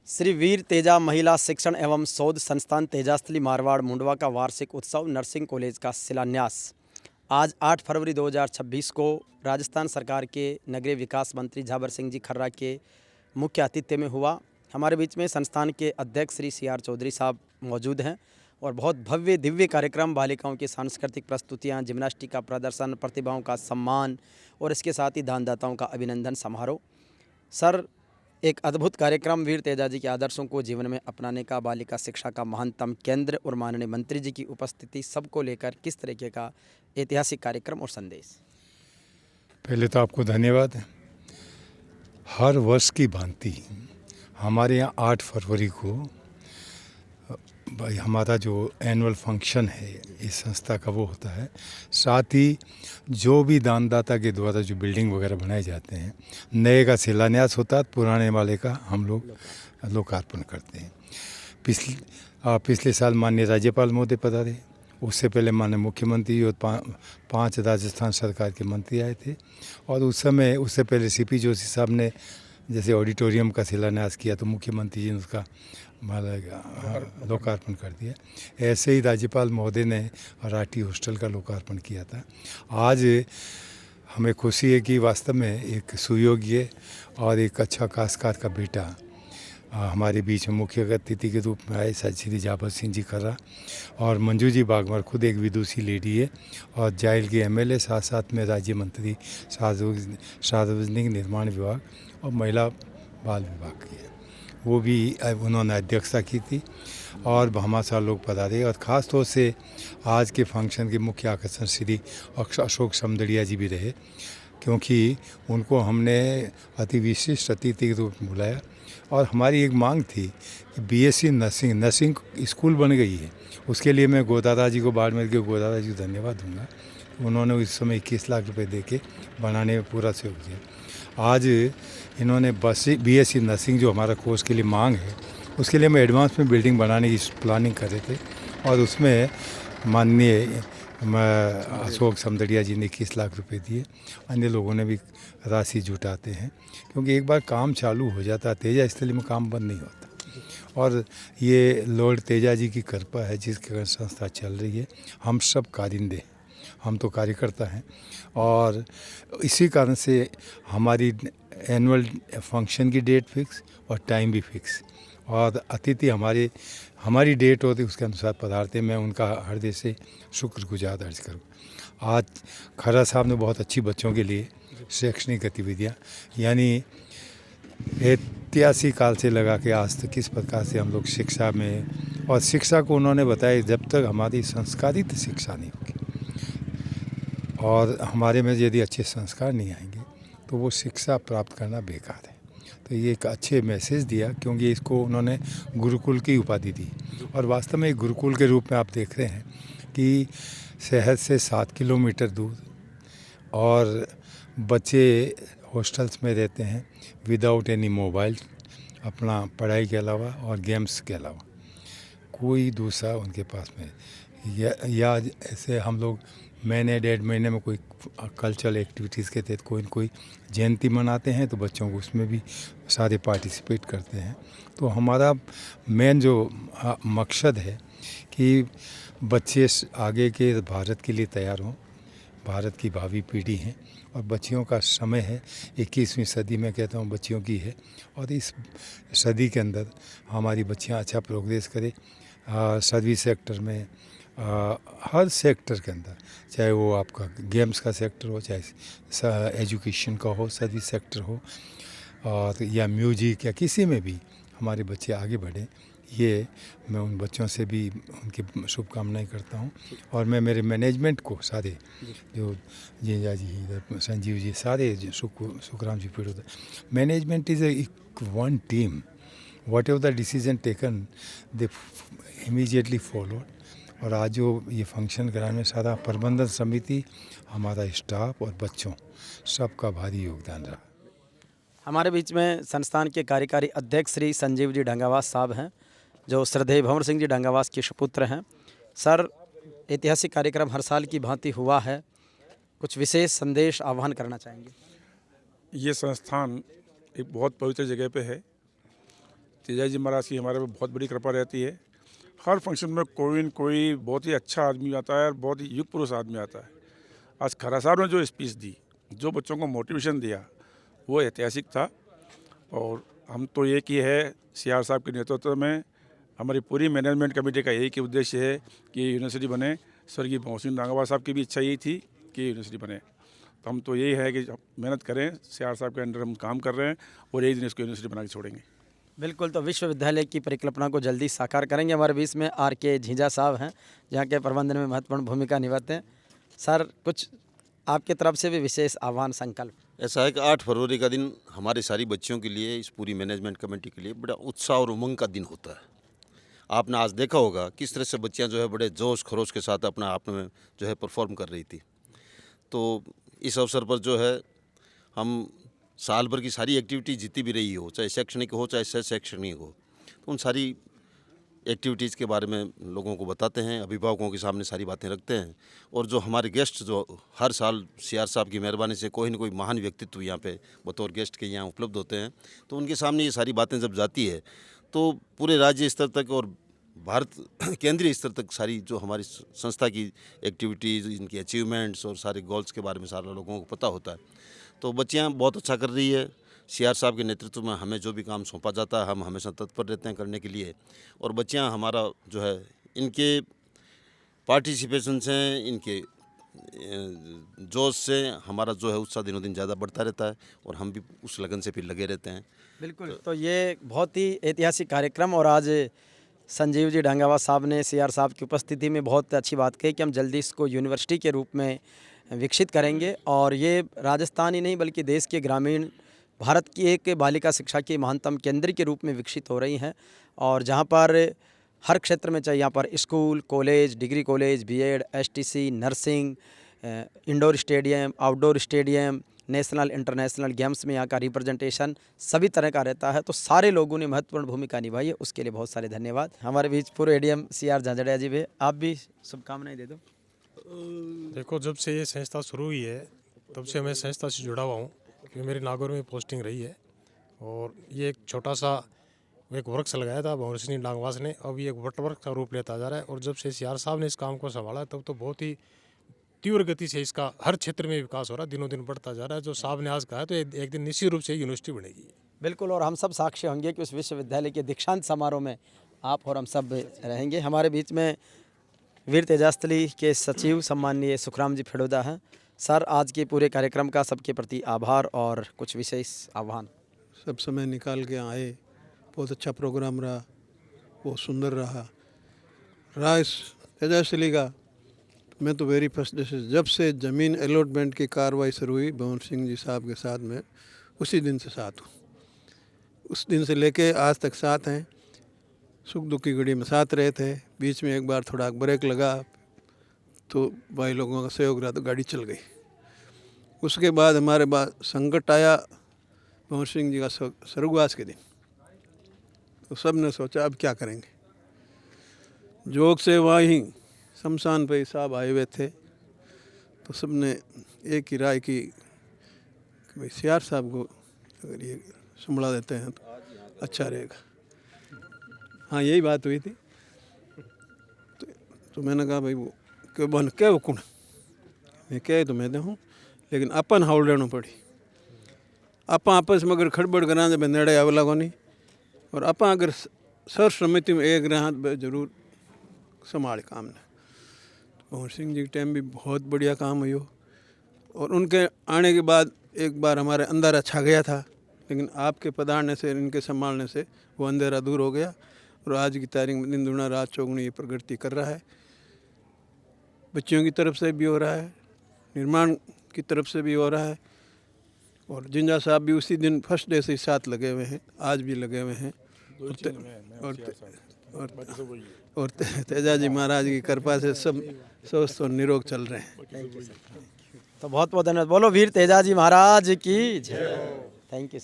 श्री वीर तेजा महिला शिक्षण एवं शोध संस्थान तेजास्थली मारवाड़ मुंडवा का वार्षिक उत्सव नर्सिंग कॉलेज का शिलान्यास आज 8 फरवरी 2026 को राजस्थान सरकार के नगरीय विकास मंत्री झाबर सिंह जी खर्रा के मुख्य आतिथ्य में हुआ। हमारे बीच में संस्थान के अध्यक्ष श्री CR चौधरी साहब मौजूद हैं और बहुत भव्य दिव्य कार्यक्रम, बालिकाओं की सांस्कृतिक प्रस्तुतियाँ, जिम्नास्टिक का प्रदर्शन, प्रतिभाओं का सम्मान और इसके साथ ही दानदाताओं का अभिनंदन समारोह। सर, एक अद्भुत कार्यक्रम वीर तेजा जी के आदर्शों को जीवन में अपनाने का, बालिका शिक्षा का महानतम केंद्र और माननीय मंत्री जी की उपस्थिति सबको लेकर किस तरीके का ऐतिहासिक कार्यक्रम और संदेश। पहले तो आपको धन्यवाद। हर वर्ष की भांति हमारे यहाँ 8 फरवरी को भाई हमारा जो एनुअल फंक्शन है इस संस्था का वो होता है। साथ ही जो भी दानदाता के द्वारा जो बिल्डिंग वगैरह बनाए जाते हैं, नए का शिलान्यास होता है, पुराने वाले का हम लोग लोकार्पण करते हैं। पिछले साल माननीय राज्यपाल महोदय पधारे, उससे पहले माननीय मुख्यमंत्री और 5 राजस्थान सरकार के मंत्री आए थे और उससे पहले CP जोशी साहब ने जैसे ऑडिटोरियम का शिलान्यास किया तो मुख्यमंत्री जी ने उसका लोकार्पण कर दिया। ऐसे ही राज्यपाल महोदय ने राठी हॉस्टल का लोकार्पण किया था। आज हमें खुशी है कि वास्तव में एक सुयोग्य और एक अच्छा काश्तकार का बेटा हमारे बीच में मुख्य अतिथि के रूप में आए। श्री झाबर सिंह जी खर्रा और मंजू जी बागमर खुद एक विदुषी लेडी है और जाइल के MLA, साथ साथ में राज्य मंत्री सार्वजनिक निर्माण विभाग और महिला बाल विभाग की है। वो भी उन्होंने अध्यक्षता की थी और भामाशाह लोग पधारे और ख़ास तौर से आज के फंक्शन के मुख्य आकर्षण श्री अशोक समदड़िया जी भी रहे, क्योंकि उनको हमने अति विशिष्ट अतिथि के रूप में बुलाया। और हमारी एक मांग थी कि BSc नर्सिंग स्कूल बन गई है, उसके लिए मैं गोदादा जी को बाड़मेर के गोदादा जी को धन्यवाद दूंगा। उन्होंने उस समय 21 लाख रुपए दे के बनाने में पूरा सहयोग दिया। आज इन्होंने BSc नर्सिंग जो हमारा कोर्स के लिए मांग है, उसके लिए हम एडवांस में बिल्डिंग बनाने की प्लानिंग कर रहे थे और उसमें माननीय अशोक समदड़िया जी ने 21 लाख रुपए दिए। अन्य लोगों ने भी राशि जुटाते हैं, क्योंकि एक बार काम चालू हो जाता है तेजा स्थली में काम बंद नहीं होता। और ये लॉर्ड तेजा जी की कृपा है जिसके कारण संस्था चल रही है। हम सब कारिंदे, हम तो कार्यकर्ता हैं और इसी कारण से हमारी एनुअल फंक्शन की डेट फिक्स और टाइम भी फिक्स और अतिथि हमारी डेट होती उसके अनुसार पधारते। मैं उनका हृदय से शुक्रगुजार अर्ज करूँ। आज खर्रा साहब ने बहुत अच्छी बच्चों के लिए शैक्षणिक गतिविधियाँ, यानी ऐतिहासिक काल से लगा के आज तक किस प्रकार से हम लोग शिक्षा में, और शिक्षा को उन्होंने बताया जब तक हमारी संस्कारित शिक्षा नहीं होगी और हमारे में यदि अच्छे संस्कार नहीं आएंगे तो वो शिक्षा प्राप्त करना बेकार है। तो ये एक अच्छे मैसेज दिया, क्योंकि इसको उन्होंने गुरुकुल की उपाधि दी और वास्तव में एक गुरुकुल के रूप में आप देख रहे हैं कि शहर से 7 किलोमीटर दूर और बच्चे हॉस्टल्स में रहते हैं विदाउट एनी मोबाइल, अपना पढ़ाई के अलावा और गेम्स के अलावा कोई दूसरा उनके पास में या ऐसे हम लोग महीने 1.5 महीने में कोई कल्चरल एक्टिविटीज़ के तहत कोई जयंती मनाते हैं तो बच्चों को उसमें भी सारे पार्टिसिपेट करते हैं। तो हमारा मेन जो मकसद है कि बच्चे आगे के भारत के लिए तैयार हों। भारत की भावी पीढ़ी हैं और बच्चियों का समय है, 21वीं सदी में कहता हूँ बच्चियों की है और इस सदी के अंदर हमारी बच्चियाँ अच्छा प्रोग्रेस करें सर्विस सेक्टर में, हर सेक्टर के अंदर, चाहे वो आपका गेम्स का सेक्टर हो, चाहे एजुकेशन का हो, सर्विस सेक्टर हो और या म्यूजिक या किसी में भी हमारे बच्चे आगे बढ़ें। ये मैं उन बच्चों से भी उनकी शुभकामनाएं करता हूँ और मैं मेरे मैनेजमेंट को सारे जो जीजा जी, संजीव जी, सारे सुखराम जी पीड़ित management is one team. What ever the decision taken they immediately followed. और आज जो ये फंक्शन कराने में सारा प्रबंधन समिति, हमारा स्टाफ और बच्चों सबका भारी योगदान रहा। हमारे बीच में संस्थान के कार्यकारी अध्यक्ष श्री संजीव जी ढंगावास साहब हैं, जो श्रद्धेय भंवर सिंह जी ढंगावास के सुपुत्र हैं। सर, ऐतिहासिक कार्यक्रम हर साल की भांति हुआ है, कुछ विशेष संदेश आह्वान करना चाहेंगे? ये संस्थान एक बहुत पवित्र जगह पे है तेजा जी महाराज की हमारे पर बहुत बड़ी कृपा रहती है। हर फंक्शन में कोई न कोई बहुत ही अच्छा आदमी आता है और बहुत ही युग पुरुष आदमी आता है। आज खरा साहब ने जो स्पीच दी, जो बच्चों को मोटिवेशन दिया, वो ऐतिहासिक था। और हम तो एक ही है, CR साहब के नेतृत्व में हमारी पूरी मैनेजमेंट कमेटी का एक ही उद्देश्य है कि ये यूनिवर्सिटी बने। स्वर्गीय भवन सिंह डांगरवाल साहब की भी इच्छा यही थी कि ये यूनिवर्सिटी बने। तो हम तो यही है कि मेहनत करें, CR साहब के अंडर हम काम कर रहे हैं और एक दिन इसको यूनिवर्सिटी बना के छोड़ेंगे। बिल्कुल, तो विश्वविद्यालय की परिकल्पना को जल्दी साकार करेंगे। हमारे बीच में RK झींझा साहब हैं, जहाँ के प्रबंधन में महत्वपूर्ण भूमिका निभाते हैं। सर, कुछ आपके तरफ से भी विशेष आह्वान संकल्प? ऐसा है कि 8 फरवरी का दिन हमारे सारी बच्चियों के लिए, इस पूरी मैनेजमेंट कमेटी के लिए बड़ा उत्साह और उमंग का दिन होता है। आपने आज देखा होगा किस तरह से बच्चियां जो है बड़े जोश खरोश के साथ अपना आप में जो है परफॉर्म कर रही थी। तो इस अवसर पर जो है हम साल भर की सारी एक्टिविटी जितनी भी रही हो, चाहे शैक्षणिक हो चाहे शैक्षणिक हो, तो उन सारी एक्टिविटीज़ के बारे में लोगों को बताते हैं, अभिभावकों के सामने सारी बातें रखते हैं। और जो हमारे गेस्ट जो हर साल CR साहब की मेहरबानी से कोई न कोई महान व्यक्तित्व यहाँ पे बतौर गेस्ट के यहाँ उपलब्ध होते हैं, तो उनके सामने ये सारी बातें जब जाती है तो पूरे राज्य स्तर तक और भारत केंद्रीय स्तर तक सारी जो हमारी संस्था की एक्टिविटीज़, इनकी अचीवमेंट्स और सारे गोल्स के बारे में सारे लोगों को पता होता है। तो बच्चियाँ बहुत अच्छा कर रही है। CR साहब के नेतृत्व में हमें जो भी काम सौंपा जाता है हम हमेशा तत्पर रहते हैं करने के लिए। और बच्चियां हमारा जो है इनके पार्टिसिपेशन से, इनके जोश से हमारा जो है उत्साह दिनों दिन ज़्यादा बढ़ता रहता है और हम भी उस लगन से फिर लगे रहते हैं। बिल्कुल, तो ये बहुत ही ऐतिहासिक कार्यक्रम, और आज संजीव जी डांगरवाल साहब ने CR साहब की उपस्थिति में बहुत अच्छी बात कही कि हम जल्दी इसको यूनिवर्सिटी के रूप में विकसित करेंगे। और ये राजस्थान ही नहीं बल्कि देश के ग्रामीण भारत की एक बालिका शिक्षा के महानतम केंद्र के रूप में विकसित हो रही हैं। और जहाँ पर हर क्षेत्र में, चाहे यहाँ पर school, college, degree college, BEd, STC, nursing, indoor stadium, outdoor stadium, national international games में यहाँ का रिप्रेजेंटेशन सभी तरह का रहता है। तो सारे लोगों ने महत्वपूर्ण भूमिका निभाई है, उसके लिए बहुत सारे धन्यवाद। हमारे बीच पूर्व ADM CR झाझड़िया जी भी, आप भी शुभकामनाएं दे दो। देखो, जब से ये संस्था शुरू हुई है तब से मैं संस्था से जुड़ा हुआ हूँ, क्योंकि मेरी नागौर में पोस्टिंग रही है। और ये एक छोटा सा एक वृक्ष लगाया था भवन सिंह डांगरवाल ने, अब ये एक वटवृक्ष का रूप लेता जा रहा है। और जब से CR साहब ने इस काम को संभाला तब तो बहुत ही तीव्र गति से इसका हर क्षेत्र में विकास हो रहा है, दिनों दिन बढ़ता जा रहा है। जो साहब ने आज कहा है तो एक दिन निश्चित रूप से यूनिवर्सिटी बनेगी। बिल्कुल, और हम सब साक्षी होंगे कि उस विश्वविद्यालय के दीक्षांत समारोह में आप और हम सब रहेंगे। हमारे बीच में वीर तेजास्थली के सचिव सम्माननीय सुखराम जी फिड़ोदा हैं। सर, आज के पूरे कार्यक्रम का सबके प्रति आभार और कुछ विशेष आह्वान। सब समय निकाल के आए, बहुत अच्छा प्रोग्राम रहा, बहुत सुंदर रहा इस तेजास्थली का। मैं तो वेरी फर्स्ट डे से, जब से ज़मीन अलॉटमेंट की कार्रवाई शुरू हुई भवन सिंह जी साहब के साथ में, उसी दिन से साथ हूँ। उस दिन से लेके आज तक साथ हैं। सुख दुख की घड़ी में साथ रहे थे। बीच में एक बार थोड़ा ब्रेक लगा तो भाई लोगों का सहयोग रहा तो गाड़ी चल गई। उसके बाद हमारे बाद संकट आया भवन सिंह जी का स्वर्गवास के दिन, तो सब ने सोचा अब क्या करेंगे। जोग से वहीं शमशान पे साहब आए हुए थे, तो सब ने एक ही राय की कि भाई CR साहब को अगर ये संभाला देते हैं तो अच्छा रहेगा। हाँ, यही बात हुई थी। तो मैंने कहा भाई वो क्यों बन क्या वो कुण मैं क्या तो मैं हूँ, लेकिन अपन हाउल रहना पड़ी। आप आपस में अगर खड़बड़ करा जब नेड़े आवेला को नहीं, और आप अगर सर समिति में एक रहा जरूर संभाल काम ने। तो भवन सिंह जी के टाइम भी बहुत बढ़िया काम हुई हो, और उनके आने के बाद एक बार हमारे अंधेरा छा गया था, लेकिन आपके पधारने से, इनके संभालने से वो अंधेरा दूर हो गया। और आज की तारीख में दिन दुना रात चौगुनी ये प्रगति कर रहा है। बच्चियों की तरफ से भी हो रहा है, निर्माण की तरफ से भी हो रहा है। और झींझा साहब भी उसी दिन फर्स्ट डे से ही साथ लगे हुए हैं, आज भी लगे हुए हैं। और तेजा जी महाराज की कृपा से सब स्वस्थ और निरोग चल रहे हैं। तो बहुत बहुत धन्यवाद। बोलो वीर तेजा जी महाराज की जय। Thank you.